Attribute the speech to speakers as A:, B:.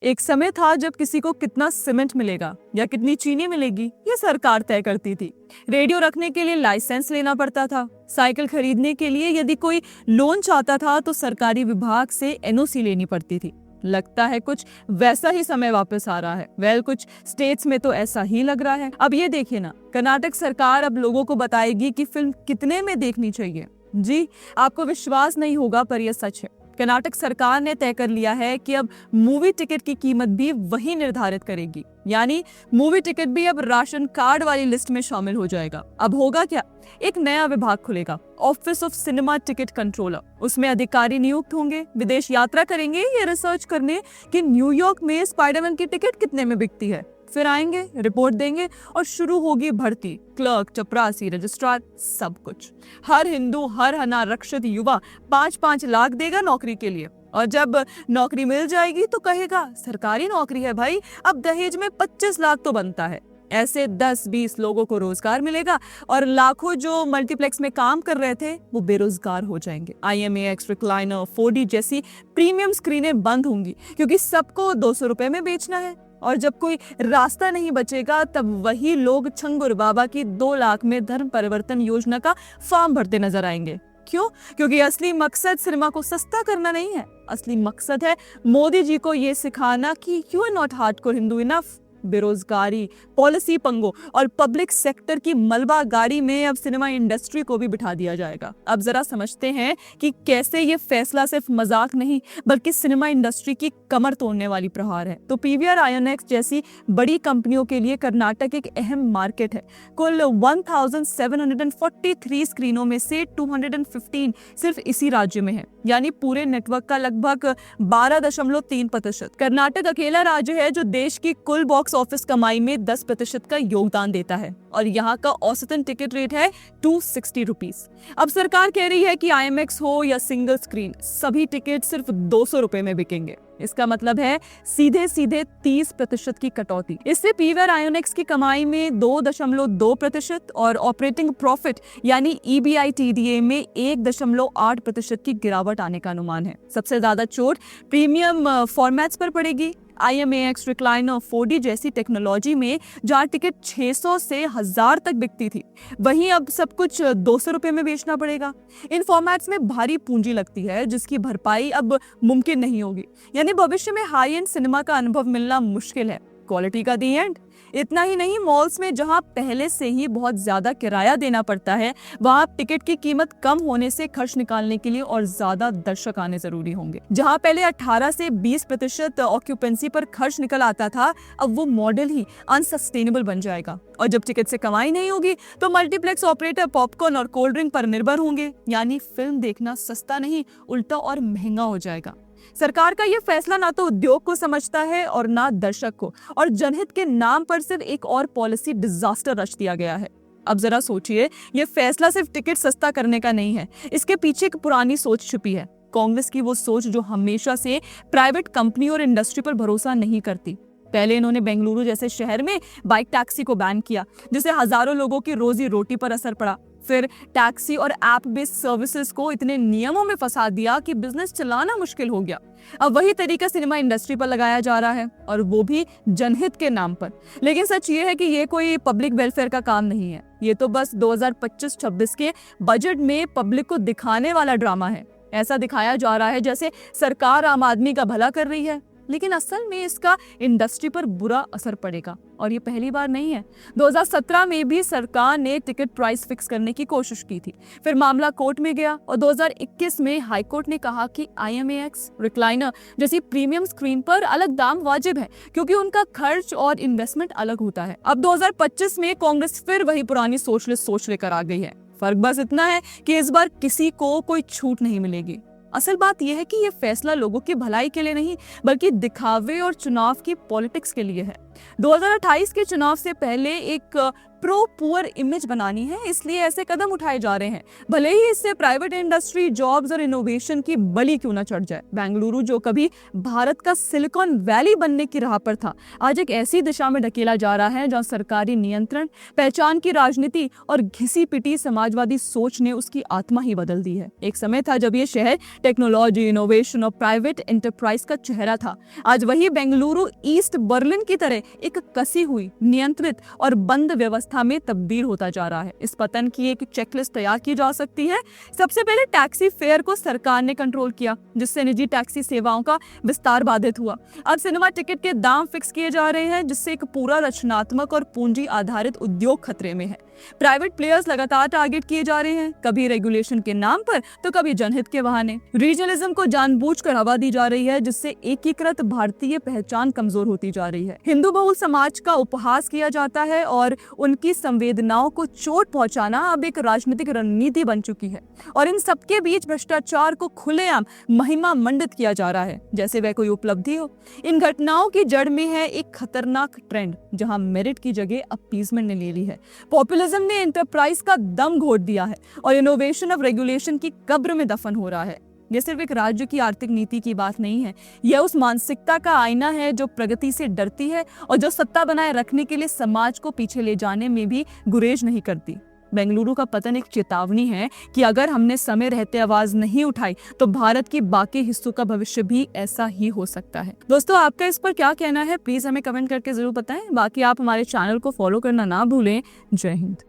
A: एक समय था जब किसी को कितना सीमेंट मिलेगा या कितनी चीनी मिलेगी ये सरकार तय करती थी। रेडियो रखने के लिए लाइसेंस लेना पड़ता था। साइकिल खरीदने के लिए यदि कोई लोन चाहता था तो सरकारी विभाग से एनओसी लेनी पड़ती थी। लगता है कुछ वैसा ही समय वापस आ रहा है। कुछ स्टेट्स में तो ऐसा ही लग रहा है। अब ये देखिए ना, कर्नाटक सरकार अब लोगों को बताएगी कि फिल्म कितने में देखनी चाहिए। जी, आपको विश्वास नहीं होगा पर यह सच है। कर्नाटक सरकार ने तय कर लिया है कि अब मूवी टिकट की कीमत भी वही निर्धारित करेगी। यानी मूवी टिकट भी अब राशन कार्ड वाली लिस्ट में शामिल हो जाएगा। अब होगा क्या, एक नया विभाग खुलेगा, office of cinema ticket controller. उसमें अधिकारी नियुक्त होंगे, विदेश यात्रा करेंगे ये रिसर्च करने कि न्यूयॉर्क में स्पाइडरमैन की टिकट कितने में बिकती है। फिर आएंगे, रिपोर्ट देंगे और शुरू होगी भर्ती। क्लर्क, चपरासी, रजिस्ट्रार, सब कुछ। हर हिंदू, हर अनारक्षित युवा 5-5 लाख देगा नौकरी के लिए। और जब नौकरी मिल जाएगी तो कहेगा सरकारी नौकरी है भाई, अब दहेज में 25 लाख तो बनता है। ऐसे 10-20 लोगों को रोजगार मिलेगा और लाखों जो मल्टीप्लेक्स में काम कर रहे थे वो बेरोजगार हो जाएंगे। IMAX, रिक्लाइनर, 4D जैसी प्रीमियम स्क्रीनें बंद होंगी क्योंकि सबको 200 रुपए में बेचना है। और जब कोई रास्ता नहीं बचेगा तब वही लोग छंगुर बाबा की 2 लाख में धर्म परिवर्तन योजना का फॉर्म भरते नजर आएंगे। क्यों? क्योंकि असली मकसद सिनेमा को सस्ता करना नहीं है। असली मकसद है मोदी जी को ये सिखाना कि you are not hardcore Hindu enough. बेरोजगारी, पॉलिसी पंगो और पब्लिक सेक्टर की मलबा गाड़ी में अब सिनेमा इंडस्ट्री को भी बिठा दिया जाएगा। अब जरा समझते हैं कि कैसे ये फैसला सिर्फ मजाक नहीं बल्कि सिनेमा इंडस्ट्री की कमर तोड़ने वाली प्रहार है। तो PVR INOX जैसी बड़ी कंपनियों के लिए कर्नाटक एक अहम मार्केट है। कुल 1743 स्क्रीनों में से 215 सिर्फ इसी राज्य में है, यानी पूरे नेटवर्क का लगभग 12.3%। कर्नाटक अकेला राज्य है जो देश की कुल बॉक्स ऑफिस कमाई में 10% का योगदान देता है और यहाँ का औसतन टिकट रेट है 260 रुपीस। अब सरकार कह रही है कि IMAX हो या सिंगल स्क्रीन, सभी टिकट सिर्फ 200 रुपए में बिकेंगे। इसका मतलब है सीधे सीधे 30% की कटौती। इससे PVR INOX की कमाई में 2.2% और ऑपरेटिंग प्रॉफिट यानी EBITDA में 1.8% की गिरावट आने का अनुमान है। सबसे ज्यादा चोट प्रीमियम फॉर्मेट्स पर पड़ेगी। IMAX, रिक्लाइनर, 4D जैसी टेक्नोलॉजी में जहाँ टिकट 600 से 1000 तक बिकती थी, वहीं अब सब कुछ 200 रुपए में बेचना पड़ेगा। इन फॉर्मेट्स में भारी पूंजी लगती है जिसकी भरपाई अब मुमकिन नहीं होगी। यानी भविष्य में हाई एंड सिनेमा का अनुभव मिलना मुश्किल है। क्वालिटी का दी एंड। इतना ही नहीं, मॉल्स में जहां पहले से ही बहुत ज्यादा किराया देना पड़ता है वहां टिकट की कीमत कम होने से खर्च निकालने के लिए और ज्यादा दर्शक आने जरूरी होंगे। जहां पहले 18 से 20% ऑक्यूपेंसी पर खर्च निकल आता था, अब वो मॉडल ही अनसस्टेनेबल बन जाएगा। और जब टिकट से कमाई नहीं होगी तो मल्टीप्लेक्स ऑपरेटर पॉपकॉर्न और कोल्ड ड्रिंक पर निर्भर होंगे। यानी फिल्म देखना सस्ता नहीं, उल्टा और महंगा हो जाएगा। सरकार का यह फैसला ना तो उद्योग को समझता है और ना दर्शक को, और जनहित के नाम पर सिर्फ एक और पॉलिसी डिजास्टर रच दिया गया है। अब जरा सोचिए, यह फैसला सिर्फ टिकट सस्ता करने का नहीं है, इसके पीछे एक पुरानी सोच छुपी है। कांग्रेस की वो सोच जो हमेशा से प्राइवेट कंपनी और इंडस्ट्री पर भरोसा नहीं करती। पहले इन्होंने बेंगलुरु जैसे शहर में बाइक टैक्सी को बैन किया, जिससे हजारों लोगों की रोजी रोटी पर असर पड़ा। फिर टैक्सी और ऐप बेस्ड सर्विसेज को इतने नियमों में फंसा दिया कि बिजनेस चलाना मुश्किल हो गया। अब वही तरीका सिनेमा इंडस्ट्री पर लगाया जा रहा है, और वो भी जनहित के नाम पर। लेकिन सच ये है कि ये कोई पब्लिक वेलफेयर का काम नहीं है, ये तो बस 2025-26 के बजट में पब्लिक को दिखाने वाला ड्रामा है। ऐसा दिखाया जा रहा है जैसे सरकार आम आदमी का भला कर रही है, लेकिन असल में इसका इंडस्ट्री पर बुरा असर पड़ेगा। और ये पहली बार नहीं है। 2017 में भी सरकार ने टिकट प्राइस फिक्स करने की कोशिश की थी, फिर मामला कोर्ट में गया और 2021 में हाई कोर्ट ने कहा कि IMAX, रिक्लाइनर जैसी प्रीमियम स्क्रीन पर अलग दाम वाजिब है क्योंकि उनका खर्च और इन्वेस्टमेंट अलग होता है। अब 2025 में कांग्रेस फिर वही पुरानी सोशलिस्ट सोच लेकर आ गई है। फर्क बस इतना है कि इस बार किसी को कोई छूट नहीं मिलेगी। असल बात यह है कि यह फैसला लोगों की भलाई के लिए नहीं बल्कि दिखावे और चुनाव की पॉलिटिक्स के लिए है। 2028 के चुनाव से पहले एक प्रो पुअर इमेज बनानी है, इसलिए ऐसे कदम उठाए जा रहे हैं, भले ही इससे प्राइवेट इंडस्ट्री, जॉब्स और इनोवेशन की बलि क्यों ना चढ़ जाए। बेंगलुरु जो कभी भारत का सिलिकॉन वैली बनने की राह पर था, आज एक ऐसी दिशा में ढकेला जा रहा है जहां सरकारी नियंत्रण, पहचान की राजनीति और घिसी पिटी समाजवादी सोच ने उसकी आत्मा ही बदल दी है। एक समय था जब ये शहर टेक्नोलॉजी, इनोवेशन और प्राइवेट एंटरप्राइज का चेहरा था। आज वही बेंगलुरु ईस्ट बर्लिन की तरह एक कसी हुई, नियंत्रित और बंद व्यवस्था में तब्दील होता जा रहा है। इस पतन की एक चेकलिस्ट तैयार की जा सकती है। सबसे पहले टैक्सी फेयर को सरकार ने कंट्रोल किया, जिससे निजी टैक्सी सेवाओं का विस्तार बाधित हुआ। अब सिनेमा टिकट के दाम फिक्स किए जा रहे हैं, जिससे एक पूरा रचनात्मक और पूंजी आधारित उद्योग खतरे में है। प्राइवेट प्लेयर्स लगातार टारगेट किए जा रहे हैं, कभी रेगुलेशन के नाम पर तो कभी जनहित के बहाने। रीजनलिज्म को जानबूझकर हवा दी जा रही है, जिससे एकीकृत भारतीय पहचान कमजोर होती जा रही है। हिंदू बहुल समाज का उपहास किया जाता है और उनकी संवेदनाओं को चोट पहुंचाना अब एक राजनीतिक रणनीति बन चुकी है। और इन सबके बीच भ्रष्टाचार को खुलेआम महिमा मंडित किया जा रहा है, जैसे वह कोई उपलब्धि हो। इन घटनाओं की जड़ में है एक खतरनाक ट्रेंड, जहां मेरिट की जगह अपीजमेंट ने ले ली है। पॉपुलिज्म ने एंटरप्राइज का दम घोट दिया है और इनोवेशन अब रेगुलेशन की कब्र में दफन हो रहा है। यह सिर्फ एक राज्य की आर्थिक नीति की बात नहीं है, यह उस मानसिकता का आईना है जो प्रगति से डरती है और जो सत्ता बनाए रखने के लिए समाज को पीछे ले जाने में भी गुरेज नहीं करती। बेंगलुरु का पतन एक चेतावनी है कि अगर हमने समय रहते आवाज नहीं उठाई तो भारत के बाकी हिस्सों का भविष्य भी ऐसा ही हो सकता है। दोस्तों, आपका इस पर क्या कहना है, प्लीज हमें कमेंट करके जरूर बताएं। बाकी आप हमारे चैनल को फॉलो करना ना भूलें। जय हिंद।